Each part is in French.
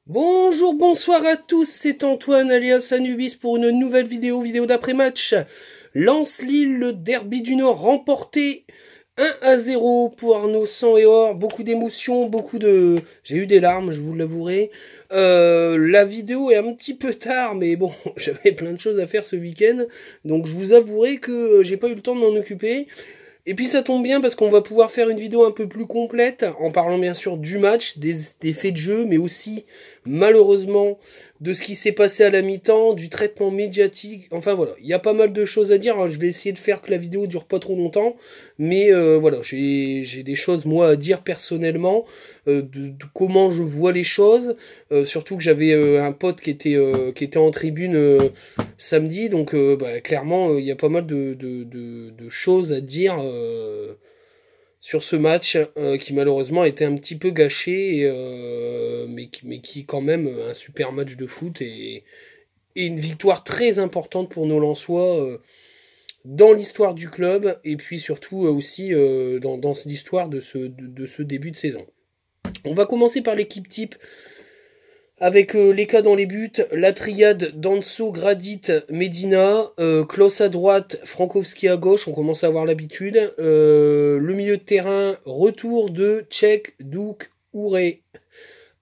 Bonjour, bonsoir à tous, c'est Antoine alias Anubis pour une nouvelle vidéo d'après-match. Lens-Lille, le derby du Nord remporté 1-0 pour Arnaud Sang et Or. Beaucoup d'émotions, J'ai eu des larmes, je vous l'avouerai. La vidéo est un petit peu tard, mais bon, j'avais plein de choses à faire ce week-end. Donc je vous avouerai que j'ai pas eu le temps de m'en occuper. Et puis ça tombe bien parce qu'on va pouvoir faire une vidéo un peu plus complète en parlant bien sûr du match, des faits de jeu, mais aussi malheureusement de ce qui s'est passé à la mi-temps, du traitement médiatique. Enfin voilà, il y a pas mal de choses à dire. Alors, je vais essayer de faire que la vidéo dure pas trop longtemps, mais voilà, j'ai des choses moi à dire personnellement de comment je vois les choses. Surtout que j'avais un pote qui était en tribune samedi, donc clairement il y a pas mal de choses à dire sur ce match qui malheureusement a été un petit peu gâché, mais qui est quand même un super match de foot et une victoire très importante pour nos Lensois dans l'histoire du club et puis surtout aussi dans l'histoire de ce début de saison. On va commencer par l'équipe type avec les cas dans les buts, la triade Danso, Gradit, Medina, Klos à droite, Frankowski à gauche, on commence à avoir l'habitude. Le milieu de terrain, retour de Tchèque, Douk, Ouré,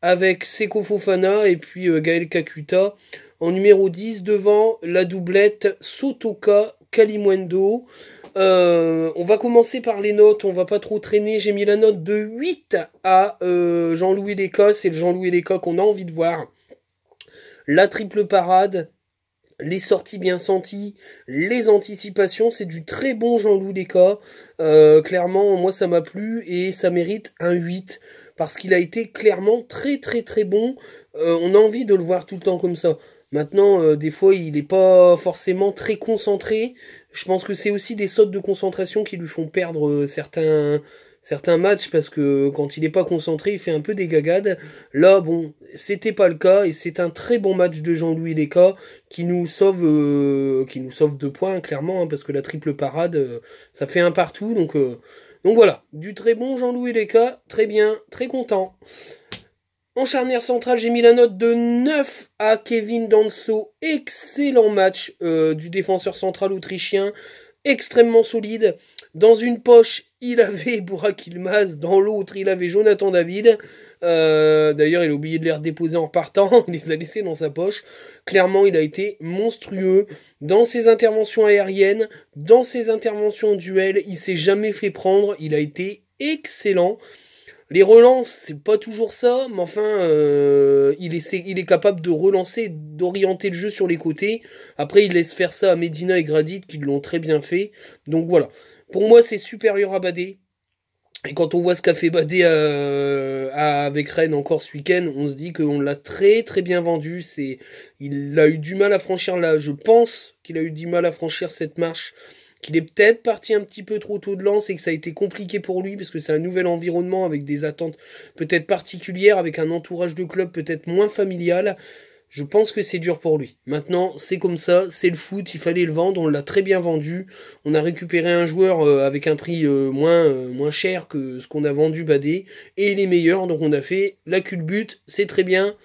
avec Seko Fofana et puis Gaël Kakuta. En numéro 10, devant la doublette Sotoka, Kalimwendo. On va commencer par les notes, on va pas trop traîner. J'ai mis la note de 8 à Jean-Louis Léca, c'est le Jean-Louis Léca qu'on a envie de voir. La triple parade, les sorties bien senties, les anticipations, c'est du très bon Jean-Louis Léca. Clairement, moi ça m'a plu et ça mérite un 8 parce qu'il a été clairement très bon. On a envie de le voir tout le temps comme ça. Maintenant, des fois, il n'est pas forcément très concentré. Je pense que c'est aussi des sautes de concentration qui lui font perdre certains matchs parce que quand il n'est pas concentré, il fait un peu des gagades. Là, bon, c'était pas le cas et c'est un très bon match de Jean-Louis Léca qui nous sauve 2 points clairement, hein, parce que la triple parade, ça fait un partout. Donc voilà, du très bon Jean-Louis Léca, très bien, très content. En charnière centrale, j'ai mis la note de 9 à Kevin Danso. Excellent match du défenseur central autrichien, extrêmement solide. Dans une poche, il avait Burak Yılmaz, dans l'autre, il avait Jonathan David. D'ailleurs, il a oublié de les redéposer en partant, il les a laissés dans sa poche. Clairement, il a été monstrueux dans ses interventions aériennes, dans ses interventions en duel. Il s'est jamais fait prendre, il a été excellent. Les relances, c'est pas toujours ça, mais enfin, il est capable de relancer, d'orienter le jeu sur les côtés. Après, il laisse faire ça à Medina et Gradit, qui l'ont très bien fait. Donc voilà. Pour moi, c'est supérieur à Badé. Et quand on voit ce qu'a fait Badé avec Rennes encore ce week-end, on se dit qu'on l'a très bien vendu. Il a eu du mal à franchir là. Je pense qu'il a eu du mal à franchir cette marche, qu'il est peut-être parti un petit peu trop tôt de lance et que ça a été compliqué pour lui parce que c'est un nouvel environnement avec des attentes peut-être particulières, avec un entourage de club peut-être moins familial. Je pense que c'est dur pour lui. Maintenant, c'est comme ça, c'est le foot, il fallait le vendre, on l'a très bien vendu. On a récupéré un joueur avec un prix moins cher que ce qu'on a vendu Badé, et il est meilleur, donc on a fait la culbute, c'est très bien.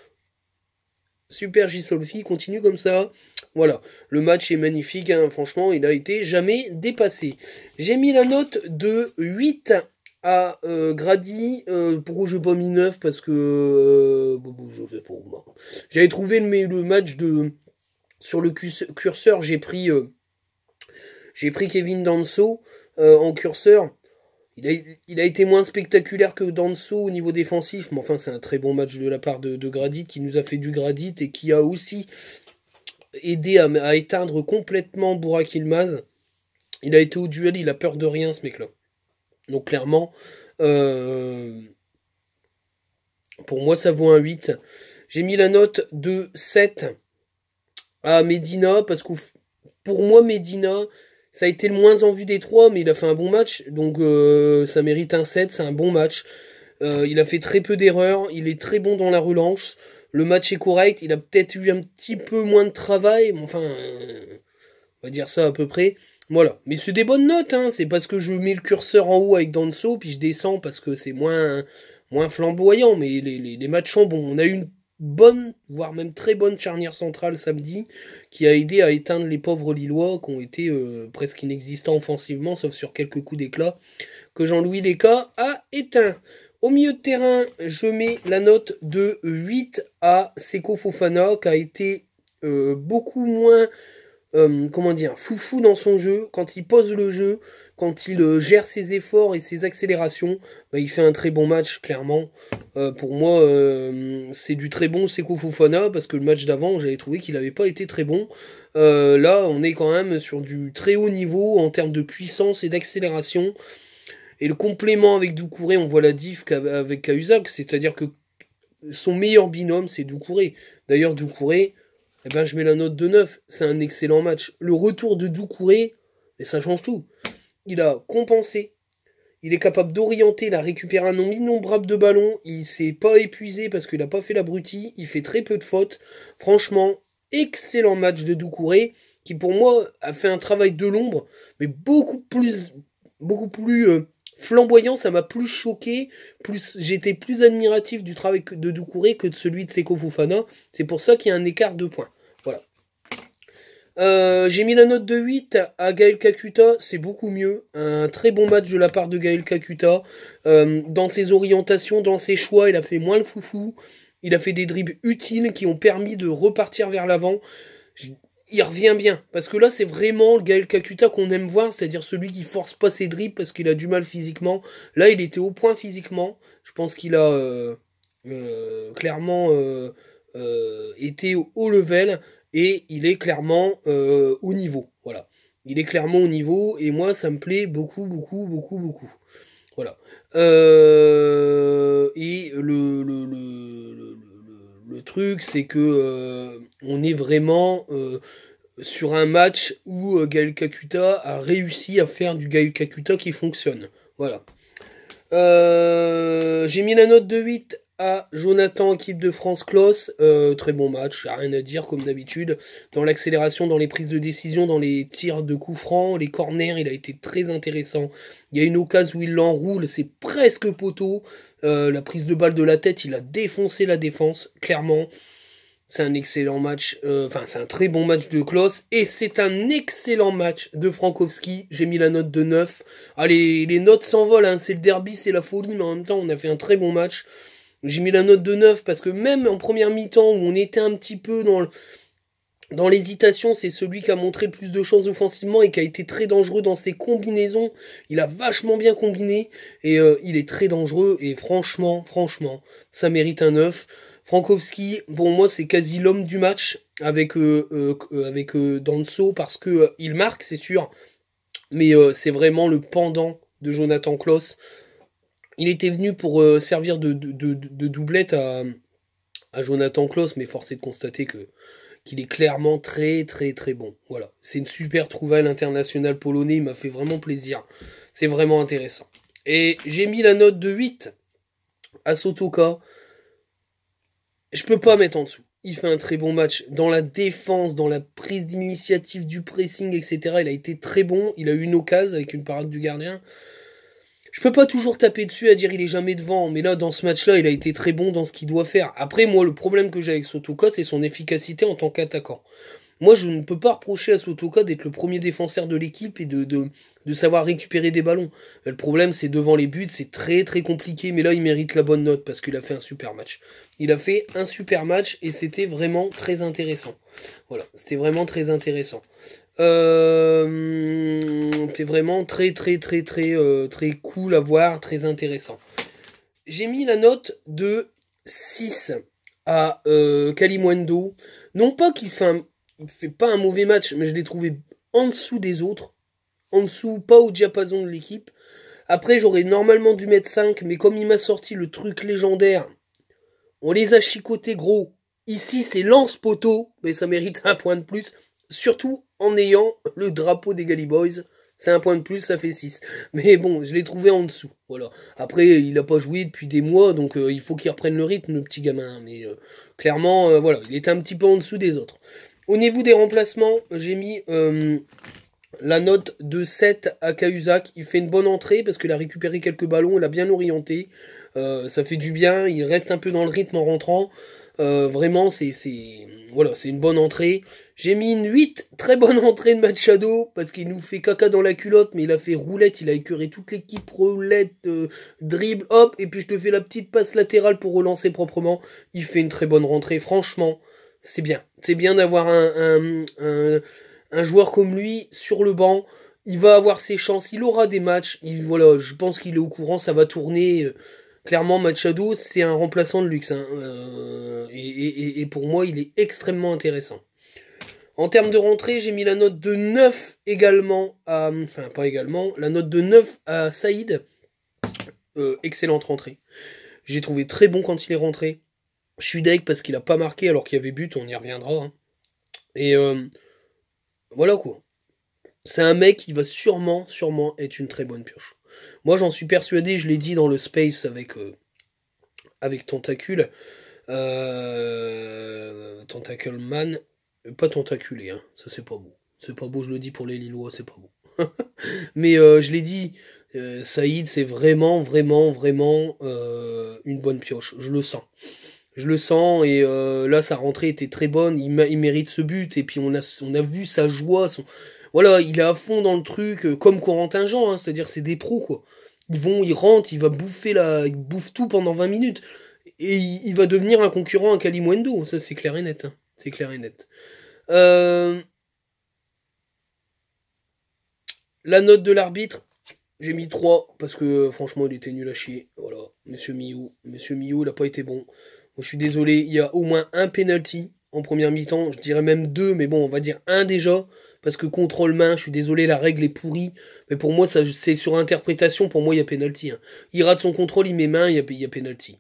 Super J-Solfi, continue comme ça. Voilà, le match est magnifique, hein. Franchement, il a été jamais dépassé. J'ai mis la note de 8 à Grady. Pourquoi je n'ai pas mis 9? Parce que je fais pour moi. J'avais trouvé le match sur le curseur, j'ai pris Kevin Danso en curseur. Il a été moins spectaculaire que Danso au niveau défensif, mais enfin c'est un très bon match de la part de Gradit, qui nous a fait du Gradit et qui a aussi aidé à éteindre complètement Burak Yılmaz. Il a été au duel, il a peur de rien ce mec-là. Donc clairement, pour moi ça vaut un 8. J'ai mis la note de 7 à Medina, parce que pour moi Medina, ça a été le moins en vue des trois, mais il a fait un bon match, donc ça mérite un 7, c'est un bon match. Il a fait très peu d'erreurs, il est très bon dans la relance, le match est correct, il a peut-être eu un petit peu moins de travail, mais enfin, on va dire ça à peu près. Voilà, mais c'est des bonnes notes, hein. C'est parce que je mets le curseur en haut avec Danso, puis je descends parce que c'est moins flamboyant, mais les matchs sont bons. On a eu bonne, voire même très bonne charnière centrale samedi, qui a aidé à éteindre les pauvres Lillois qui ont été presque inexistants offensivement, sauf sur quelques coups d'éclat, que Jean-Louis Léca a éteint. Au milieu de terrain, je mets la note de 8 à Seko Fofana, qui a été beaucoup moins, comment dire, foufou dans son jeu. Quand il pose le jeu, quand il gère ses efforts et ses accélérations, bah, il fait un très bon match, clairement. Pour moi, c'est du très bon Seko Fofana, parce que le match d'avant, j'avais trouvé qu'il n'avait pas été très bon. Là, on est quand même sur du très haut niveau en termes de puissance et d'accélération. Et le complément avec Doucouré, on voit la diff avec Cahuzac, c'est-à-dire que son meilleur binôme, c'est Doucouré. D'ailleurs, Doucouré, eh ben, je mets la note de 9, c'est un excellent match. Le retour de Doucouré, et ça change tout. Il a compensé, il est capable d'orienter, il a récupéré un nombre innombrable de ballons, il s'est pas épuisé parce qu'il n'a pas fait l'abruti, il fait très peu de fautes. Franchement, excellent match de Doucouré, qui pour moi a fait un travail de l'ombre, mais beaucoup plus flamboyant, ça m'a plus choqué, j'étais plus admiratif du travail de Doucouré que de celui de Seko Fofana. C'est pour ça qu'il y a un écart de points. Voilà. J'ai mis la note de 8 à Gaël Kakuta, c'est beaucoup mieux. Un très bon match de la part de Gaël Kakuta. Dans ses orientations, dans ses choix, il a fait moins le foufou. Il a fait des dribbles utiles qui ont permis de repartir vers l'avant. Il revient bien, parce que là c'est vraiment le Gaël Kakuta qu'on aime voir, c'est-à-dire celui qui force pas ses dribbles parce qu'il a du mal physiquement. Là il était au point physiquement, je pense qu'il a clairement été au haut level, et il est clairement au niveau, voilà. Il est clairement au niveau, et moi ça me plaît beaucoup. Voilà. Et le truc, c'est que on est vraiment sur un match où Gaël Kakuta a réussi à faire du Gaël Kakuta qui fonctionne. Voilà. J'ai mis la note de 8 à Jonathan, équipe de France Klos. Très bon match, rien à dire comme d'habitude. Dans l'accélération, dans les prises de décision, dans les tirs de coups francs, les corners, il a été très intéressant. Il y a une occasion où il l'enroule, c'est presque poteau. La prise de balle de la tête, il a défoncé la défense, clairement. C'est un excellent match, c'est un très bon match de Klos, et c'est un excellent match de Frankowski. J'ai mis la note de 9. Allez, les notes s'envolent, hein. C'est le derby, c'est la folie, mais en même temps, on a fait un très bon match. J'ai mis la note de 9 parce que même en première mi-temps, où on était un petit peu dans l'hésitation, c'est celui qui a montré plus de choses offensivement et qui a été très dangereux dans ses combinaisons. Il a vachement bien combiné, et il est très dangereux, et franchement, ça mérite un 9. Frankowski, pour moi, c'est quasi l'homme du match avec Danso, parce que il marque, c'est sûr, mais c'est vraiment le pendant de Jonathan Klos. Il était venu pour servir de doublette à Jonathan Klos, mais force est de constater qu'il est clairement très bon. Voilà, c'est une super trouvaille, l'international polonais, il m'a fait vraiment plaisir. C'est vraiment intéressant. Et j'ai mis la note de 8 à Sotoka. Je peux pas mettre en dessous. Il fait un très bon match. Dans la défense, dans la prise d'initiative, du pressing, etc. Il a été très bon. Il a eu une occasion avec une parade du gardien. Je peux pas toujours taper dessus à dire il est jamais devant. Mais là, dans ce match-là, il a été très bon dans ce qu'il doit faire. Après, moi, le problème que j'ai avec Sotoka, c'est son efficacité en tant qu'attaquant. Moi, je ne peux pas reprocher à Sotoka d'être le premier défenseur de l'équipe et de savoir récupérer des ballons. Le problème, c'est devant les buts, c'est très compliqué. Mais là, il mérite la bonne note parce qu'il a fait un super match. Il a fait un super match et c'était vraiment très intéressant. Voilà, c'était vraiment très intéressant. C'était vraiment très cool à voir, très intéressant. J'ai mis la note de 6 à Kalimundo. Non pas qu'il fait pas un mauvais match, mais je l'ai trouvé en dessous des autres. En dessous, pas au diapason de l'équipe. Après, j'aurais normalement dû mettre 5, mais comme il m'a sorti le truc légendaire, on les a chicotés gros. Ici, c'est lance-poteau, mais ça mérite un point de plus. Surtout en ayant le drapeau des Gally Boys. C'est un point de plus, ça fait 6. Mais bon, je l'ai trouvé en dessous. Voilà. Après, il n'a pas joué depuis des mois, donc il faut qu'il reprenne le rythme, le petit gamin. Mais clairement, voilà, il était un petit peu en dessous des autres. Au niveau des remplacements, j'ai mis la note de 7 à Cahuzac. Il fait une bonne entrée parce qu'il a récupéré quelques ballons, il a bien orienté. Ça fait du bien, il reste un peu dans le rythme en rentrant. Vraiment, voilà, c'est une bonne entrée. J'ai mis une 8, très bonne entrée de Machado, parce qu'il nous fait caca dans la culotte, mais il a fait roulette, il a écœuré toute l'équipe, roulette, dribble, hop, et puis je te fais la petite passe latérale pour relancer proprement. Il fait une très bonne rentrée, franchement, c'est bien. C'est bien d'avoir un joueur comme lui sur le banc. Il va avoir ses chances, il aura des matchs, voilà, je pense qu'il est au courant, ça va tourner. Clairement, Machado, c'est un remplaçant de luxe. Hein, et pour moi, il est extrêmement intéressant. En termes de rentrée, j'ai mis la note de 9 également à... Enfin, pas également. La note de 9 à Saïd. Excellente rentrée. J'ai trouvé très bon quand il est rentré. Je suis deg parce qu'il a pas marqué alors qu'il y avait but, on y reviendra. Hein. Et voilà quoi. C'est un mec qui va sûrement être une très bonne pioche. Moi, j'en suis persuadé, je l'ai dit dans le space avec Tentacule. Tentacle Man. Pas tentaculé, hein. Ça c'est pas beau. C'est pas beau, je le dis pour les Lillois, c'est pas beau. Mais je l'ai dit, Saïd, c'est vraiment une bonne pioche. Je le sens. Je le sens, et là, sa rentrée était très bonne. Il mérite ce but, et puis on a vu sa joie, voilà, il est à fond dans le truc, comme Corentin Jean, hein, c'est-à-dire c'est des pros, quoi. Ils rentrent, il bouffe tout pendant 20 minutes. Et il va devenir un concurrent à Kalimundo, ça c'est clair et net. Hein. C'est clair et net. La note de l'arbitre, j'ai mis 3, parce que franchement il était nul à chier. Voilà, Monsieur Miou, il n'a pas été bon. Bon, je suis désolé, il y a au moins un penalty en première mi-temps, je dirais même 2, mais bon, on va dire un déjà, parce que contrôle main, je suis désolé, la règle est pourrie, mais pour moi, c'est sur interprétation, pour moi, il y a penalty. Hein. Il rate son contrôle, il met main, il y a penalty.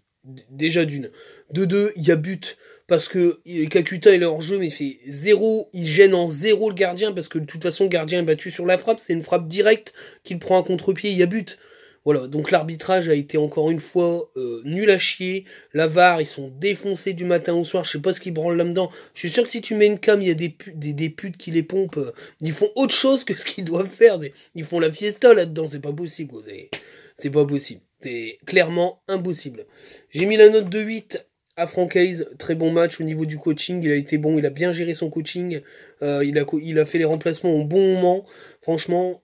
Déjà d'une. De deux, il y a but. Parce que Kakuta est hors jeu, mais il fait 0, il gêne en 0 le gardien, parce que de toute façon, le gardien est battu sur la frappe, c'est une frappe directe qu'il prend à contre-pied, il y a but. Voilà, donc l'arbitrage a été encore une fois nul à chier. La VAR, ils sont défoncés du matin au soir, je sais pas ce qu'ils branlent là-dedans. Je suis sûr que si tu mets une cam, il y a des putes qui les pompent. Ils font autre chose que ce qu'ils doivent faire. Ils font la fiesta là-dedans, c'est pas possible. C'est pas possible. C'est clairement impossible. J'ai mis la note de 8 à Francaise. Très bon match au niveau du coaching. Il a été bon, il a bien géré son coaching. Il a fait les remplacements au bon moment. Franchement,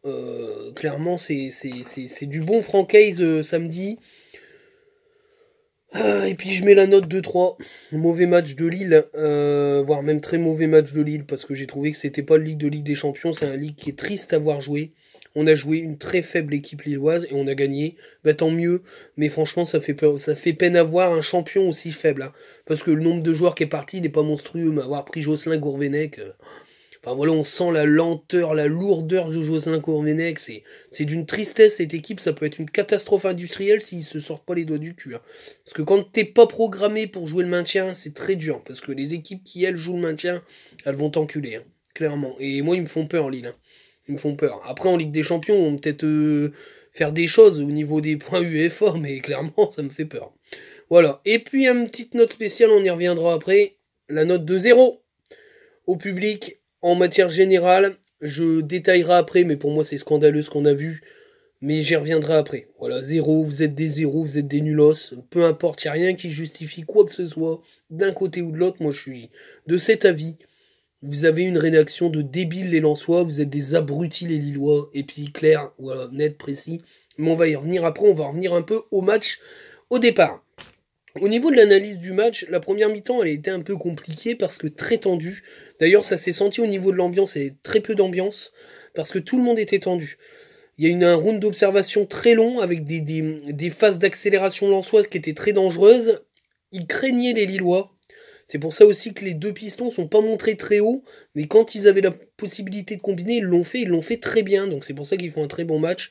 clairement, c'est du bon Francaise samedi. Et puis je mets la note de 3. Mauvais match de Lille, voire même très mauvais match de Lille, parce que j'ai trouvé que c'était pas le Ligue de Ligue des Champions, c'est un Ligue qui est triste à voir jouer. On a joué une très faible équipe lilloise et on a gagné. Bah tant mieux, mais franchement ça fait peine à voir un champion aussi faible. Hein, parce que le nombre de joueurs qui est parti, il n'est pas monstrueux, mais avoir pris Jocelyn Gourvenec... Enfin voilà, on sent la lenteur, la lourdeur de Jocelyn Gourvenec. C'est d'une tristesse cette équipe, ça peut être une catastrophe industrielle s'ils se sortent pas les doigts du cul. Hein. Parce que quand t'es pas programmé pour jouer le maintien, c'est très dur. Parce que les équipes qui elles jouent le maintien, elles vont t'enculer, hein, clairement. Et moi ils me font peur Lille. Hein. Ils me font peur. Après en Ligue des Champions, on va peut-être faire des choses au niveau des points UEFA, mais clairement ça me fait peur. Voilà. Et puis une petite note spéciale, on y reviendra après. La note de 0 au public. En matière générale, je détaillerai après, mais pour moi c'est scandaleux ce qu'on a vu, mais j'y reviendrai après. Voilà, 0, vous êtes des zéros, vous êtes des nulos, peu importe, il n'y a rien qui justifie quoi que ce soit, d'un côté ou de l'autre, moi je suis de cet avis. Vous avez une rédaction de débiles les Lensois, vous êtes des abrutis les Lillois, et puis clair, voilà, net, précis. Mais on va y revenir après, on va revenir un peu au match au départ. Au niveau de l'analyse du match, la première mi-temps, elle a été un peu compliquée parce que très tendue. D'ailleurs, ça s'est senti au niveau de l'ambiance, et très peu d'ambiance, parce que tout le monde était tendu. Il y a eu un round d'observation très long, avec des phases d'accélération lensoise qui étaient très dangereuses. Ils craignaient les Lillois. C'est pour ça aussi que les deux pistons sont pas montrés très haut, mais quand ils avaient la possibilité de combiner, ils l'ont fait très bien, donc c'est pour ça qu'ils font un très bon match.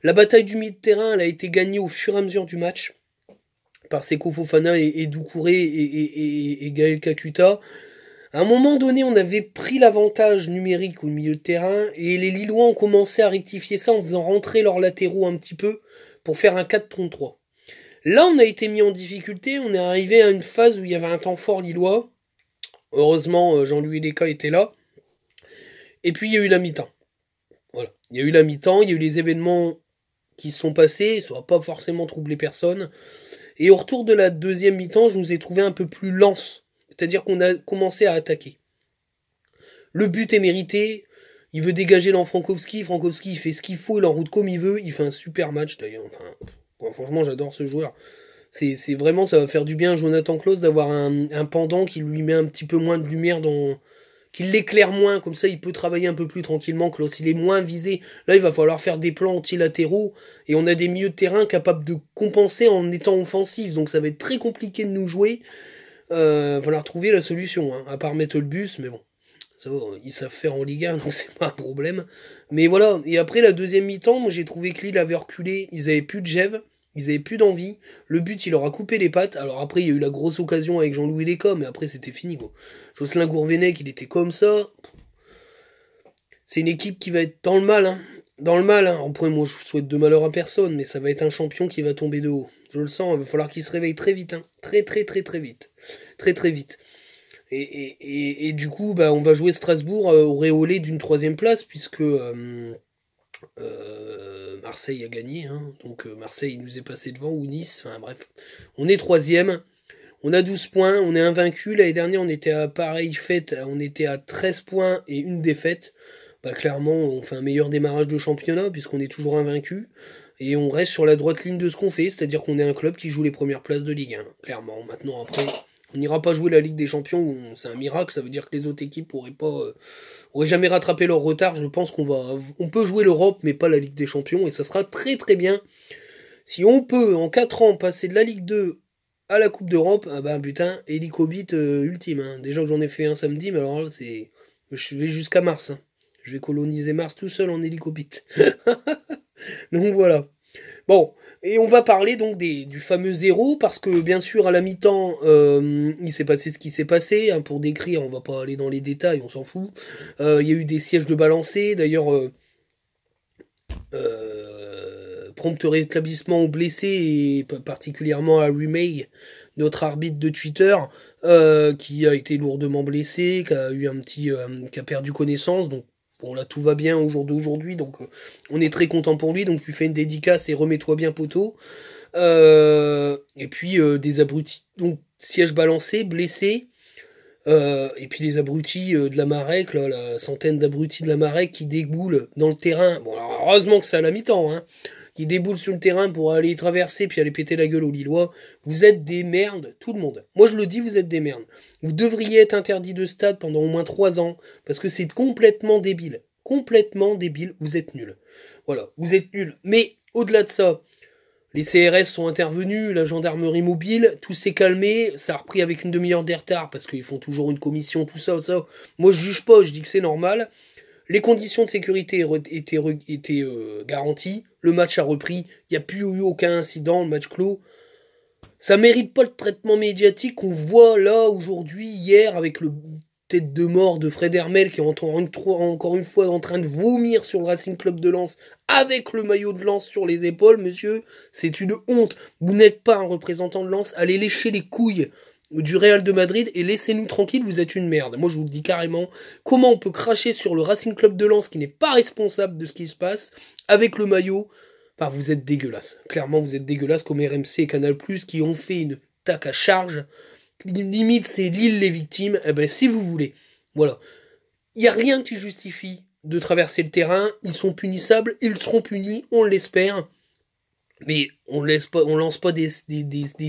La bataille du milieu de terrain, elle a été gagnée au fur et à mesure du match, par Seko Fofana et Doucouré et Gaël Kakuta. À un moment donné, on avait pris l'avantage numérique au milieu de terrain, et les Lillois ont commencé à rectifier ça en faisant rentrer leurs latéraux un petit peu, pour faire un 4-3. Là, on a été mis en difficulté, on est arrivé à une phase où il y avait un temps fort lillois. Heureusement, Jean-Louis Descas était là. Et puis, il y a eu la mi-temps. Voilà. Il y a eu la mi-temps, il y a eu les événements qui se sont passés, ça n'a pas forcément troublé personne. Et au retour de la deuxième mi-temps, je nous ai trouvé un peu plus lents. C'est-à-dire qu'on a commencé à attaquer. Le but est mérité. Il veut dégager Frankowski. Frankowski, il fait ce qu'il faut, il enroute comme il veut. Il fait un super match d'ailleurs. Enfin, franchement, j'adore ce joueur. C'est vraiment, ça va faire du bien à Jonathan Klaus d'avoir un pendant qui lui met un petit peu moins de lumière qui l'éclaire moins, comme ça il peut travailler un peu plus tranquillement. Klaus, il est moins visé. Là, il va falloir faire des plans antilatéraux et on a des milieux de terrain capables de compenser en étant offensifs. Donc ça va être très compliqué de nous jouer. Va falloir trouver la solution, hein, à part mettre le bus, mais bon. Ça, ils savent faire en Ligue 1, donc c'est pas un problème. Mais voilà, et après la deuxième mi-temps, moi j'ai trouvé que Lille avait reculé, ils avaient plus de gève, ils avaient plus d'envie. Le but, il leur a coupé les pattes. Alors après, il y a eu la grosse occasion avec Jean-Louis Léca, mais après c'était fini, quoi. Jocelyn Gourvenec, il était comme ça. C'est une équipe qui va être dans le mal, hein. Dans le mal, hein. Après, moi je souhaite de malheur à personne, mais ça va être un champion qui va tomber de haut. Je le sens, il va falloir qu'il se réveille très vite, hein. Très très très très vite. Très très vite. Et du coup, bah, on va jouer Strasbourg auréolé d'une troisième place, puisque Marseille a gagné, hein, donc Marseille nous est passé devant, ou Nice, enfin bref. On est troisième, on a 12 points, on est invaincu. L'année dernière, on était à pareille fête, on était à 13 points et une défaite. Bah, clairement, on fait un meilleur démarrage de championnat, puisqu'on est toujours invaincu. Et on reste sur la droite ligne de ce qu'on fait, c'est-à-dire qu'on est un club qui joue les premières places de Ligue 1, clairement. Maintenant, après... On n'ira pas jouer la Ligue des Champions, c'est un miracle, ça veut dire que les autres équipes auraient jamais rattrapé leur retard. Je pense on peut jouer l'Europe, mais pas la Ligue des Champions, et ça sera très très bien. Si on peut, en 4 ans, passer de la Ligue 2 à la Coupe d'Europe, ah bah putain, hélicobite ultime, hein. Déjà que j'en ai fait un samedi, mais alors là, je vais jusqu'à Mars, hein. Je vais coloniser Mars tout seul en hélicobite. Donc voilà. Bon, et on va parler donc du fameux zéro, parce que bien sûr à la mi-temps, il s'est passé ce qui s'est passé, hein, pour décrire, on va pas aller dans les détails, on s'en fout. Il y a eu des sièges de balancés, d'ailleurs, prompt rétablissement aux blessés, et particulièrement à Rumey, notre arbitre de Twitter, qui a été lourdement blessé, qui a eu qui a perdu connaissance, donc bon, là, tout va bien au jour d'aujourd'hui, donc on est très content pour lui. Donc, tu fais une dédicace et remets-toi bien, poteau. Et puis, des abrutis, donc siège balancé, blessé. Et puis, les abrutis de la Marek, là, la centaine d'abrutis de la Marek qui déboulent dans le terrain. Bon, alors, heureusement que c'est à la mi-temps, hein. Qui déboulent sur le terrain pour aller traverser puis aller péter la gueule aux Lillois. Vous êtes des merdes, tout le monde. Moi je le dis, vous êtes des merdes. Vous devriez être interdit de stade pendant au moins 3 ans, parce que c'est complètement débile. Complètement débile, vous êtes nuls. Voilà, vous êtes nuls. Mais au-delà de ça, les CRS sont intervenus, la gendarmerie mobile, tout s'est calmé, ça a repris avec une demi-heure de retard, parce qu'ils font toujours une commission, tout ça, ça. Moi je juge pas, je dis que c'est normal. Les conditions de sécurité étaient garanties. Le match a repris. Il n'y a plus eu aucun incident. Le match clos. Ça mérite pas le traitement médiatique qu'on voit là aujourd'hui, hier, avec le tête de mort de Fred Hermel qui est encore une fois en train de vomir sur le Racing Club de Lens avec le maillot de Lens sur les épaules. Monsieur, c'est une honte. Vous n'êtes pas un représentant de Lens. Allez lécher les couilles du Real de Madrid et laissez-nous tranquilles, vous êtes une merde. Moi je vous le dis carrément, comment on peut cracher sur le Racing Club de Lens qui n'est pas responsable de ce qui se passe avec le maillot. Enfin, vous êtes dégueulasse. Clairement vous êtes dégueulasse, comme RMC et Canal+, qui ont fait une tac à charge. Limite c'est Lille les victimes. Eh ben si vous voulez. Voilà. Il n'y a rien qui justifie de traverser le terrain. Ils sont punissables, ils seront punis, on l'espère. Mais on lance pas des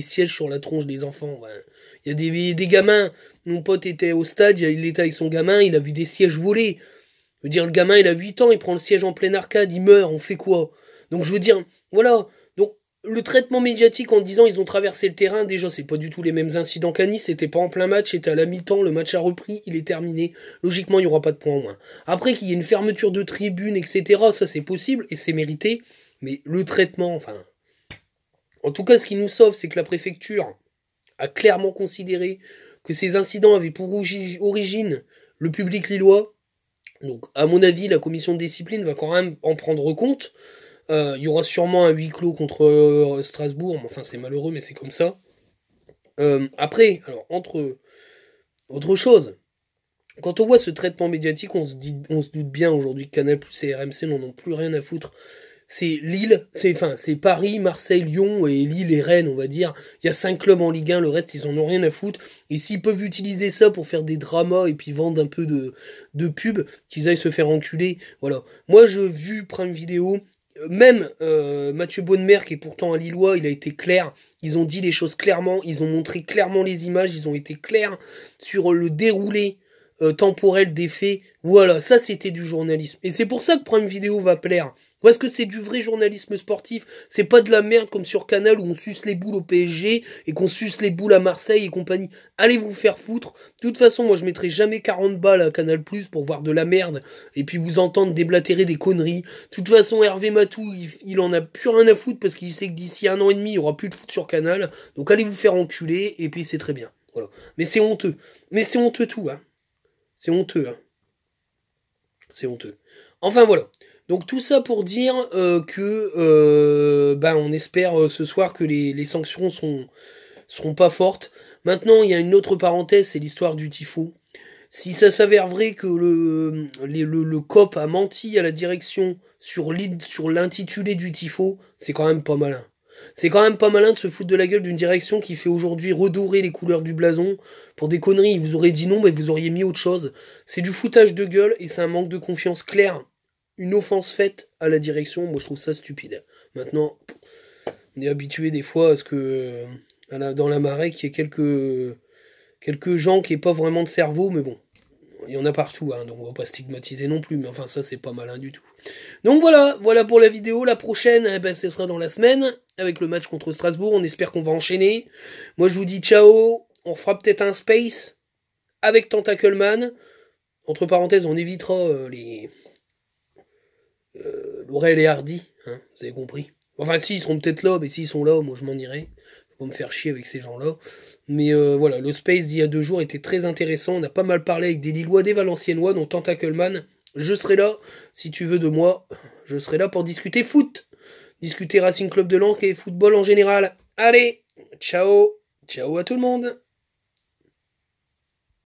sièges sur la tronche des enfants. Ouais. Il y a des gamins. Mon pote était au stade, il était avec son gamin, il a vu des sièges voler. Je veux dire, le gamin, il a 8 ans, il prend le siège en pleine arcade, il meurt, on fait quoi? Donc je veux dire, voilà. Donc le traitement médiatique en disant ils ont traversé le terrain, déjà c'est pas du tout les mêmes incidents qu'à Nice, c'était pas en plein match, c'était à la mi-temps, le match a repris, il est terminé. Logiquement, il n'y aura pas de points en moins. Après qu'il y ait une fermeture de tribune, etc., ça c'est possible et c'est mérité. Mais le traitement, enfin... En tout cas, ce qui nous sauve, c'est que la préfecture a clairement considéré que ces incidents avaient pour origine le public lillois. Donc, à mon avis, la commission de discipline va quand même en prendre compte. Il y aura sûrement un huis clos contre Strasbourg. Enfin, c'est malheureux, mais c'est comme ça. Après, alors, autre chose, quand on voit ce traitement médiatique, on se doute bien aujourd'hui que Canal+ et RMC n'en ont plus rien à foutre. c'est Lille, c'est Paris, Marseille, Lyon et Lille et Rennes, on va dire. Il y a 5 clubs en Ligue 1, le reste, ils en ont rien à foutre. Et s'ils peuvent utiliser ça pour faire des dramas et puis vendre un peu de pub, qu'ils aillent se faire enculer, voilà. Moi, je vu Prime Vidéo, même Mathieu Bonnemer, qui est pourtant un Lillois, il a été clair. Ils ont dit les choses clairement, ils ont montré clairement les images, ils ont été clairs sur le déroulé temporel des faits. Voilà, ça c'était du journalisme. Et c'est pour ça que Prime Vidéo va plaire. Parce que c'est du vrai journalisme sportif. C'est pas de la merde comme sur Canal où on suce les boules au PSG et qu'on suce les boules à Marseille et compagnie. Allez vous faire foutre. De toute façon, moi je mettrai jamais 40 balles à Canal Plus pour voir de la merde et puis vous entendre déblatérer des conneries. De toute façon, Hervé Matou, il en a plus rien à foutre parce qu'il sait que d'ici 1 an et demi, il y aura plus de foot sur Canal. Donc allez vous faire enculer et puis c'est très bien. Voilà. Mais c'est honteux. Mais c'est honteux tout, hein. C'est honteux, hein. C'est honteux. Enfin voilà. Donc tout ça pour dire que on espère ce soir que les sanctions seront pas fortes. Maintenant, il y a une autre parenthèse, c'est l'histoire du tifo. Si ça s'avère vrai que le COP a menti à la direction sur l'intitulé du tifo, c'est quand même pas malin. C'est quand même pas malin de se foutre de la gueule d'une direction qui fait aujourd'hui redorer les couleurs du blason pour des conneries. Vous aurez dit non, mais vous auriez mis autre chose. C'est du foutage de gueule et c'est un manque de confiance clair. Une offense faite à la direction, moi je trouve ça stupide. Maintenant, on est habitué des fois à ce que dans la marée qu'il y ait quelques gens qui n'aient pas vraiment de cerveau, mais bon, il y en a partout, hein, donc on va pas stigmatiser non plus, mais enfin ça c'est pas malin du tout. Donc voilà pour la vidéo. La prochaine, ce sera dans la semaine, avec le match contre Strasbourg, on espère qu'on va enchaîner. Moi je vous dis ciao, on fera peut-être un space avec Tentacleman. Entre parenthèses, on évitera Laurel et Hardy, hein, vous avez compris. Enfin, si, ils seront peut-être là, mais s'ils sont là, moi je m'en irai. Faut pas me faire chier avec ces gens-là. Mais voilà, le space d'il y a 2 jours était très intéressant. On a pas mal parlé avec des Lillois, des Valenciennois, dont Tentacleman. Je serai là, si tu veux de moi. Je serai là pour discuter foot. Discuter Racing Club de Lens et football en général. Allez, ciao. Ciao à tout le monde.